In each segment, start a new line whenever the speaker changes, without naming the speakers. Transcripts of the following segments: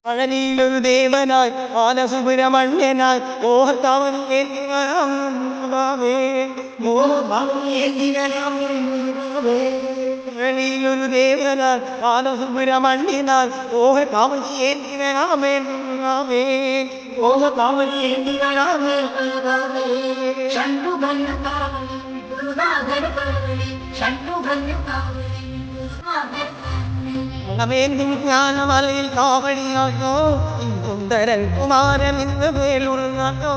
പഴനിയിലൊരു ദേവനായി ബാലസുബ്രഹ്മണ്യനായി ഓഹത്തവൻ പഴനിയിലൊരു ദേവനായി ബാലസുബ്രഹ്മണ്യനായി ഓഹത്തവൻ ജ്ഞാനമലയിൽ കാവടിയാട്ടോ സുന്ദരൻ കുമാരൻ ഇന്ന് പേരുള്ളാട്ടോ.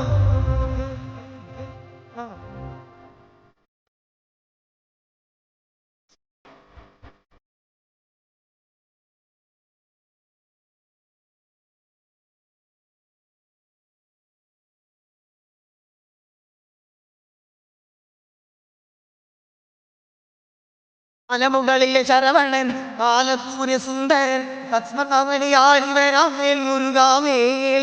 മലമുകളിലെ ശരവണൻ ബാലസൂര്യ സുന്ദരൻ ഭസ്മകമണിയാടി വരാം മുരുകാമേൽ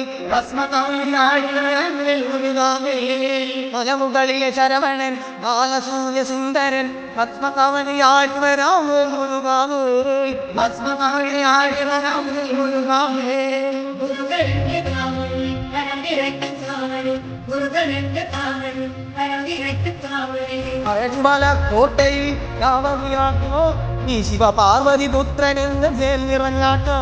മലമുകളിലെ ശരവണൻ ബാലസൂര്യ സുന്ദരൻ ഭസ്മകമണിയാടി വരാം മുരുകാമേൽ അഴകുമല കോട്ടയിൽ രാമവിയാട്ടോ ഈ ശിവ പാർവതി പുത്രൻ എന്ന് നിറഞ്ഞാട്ടോ.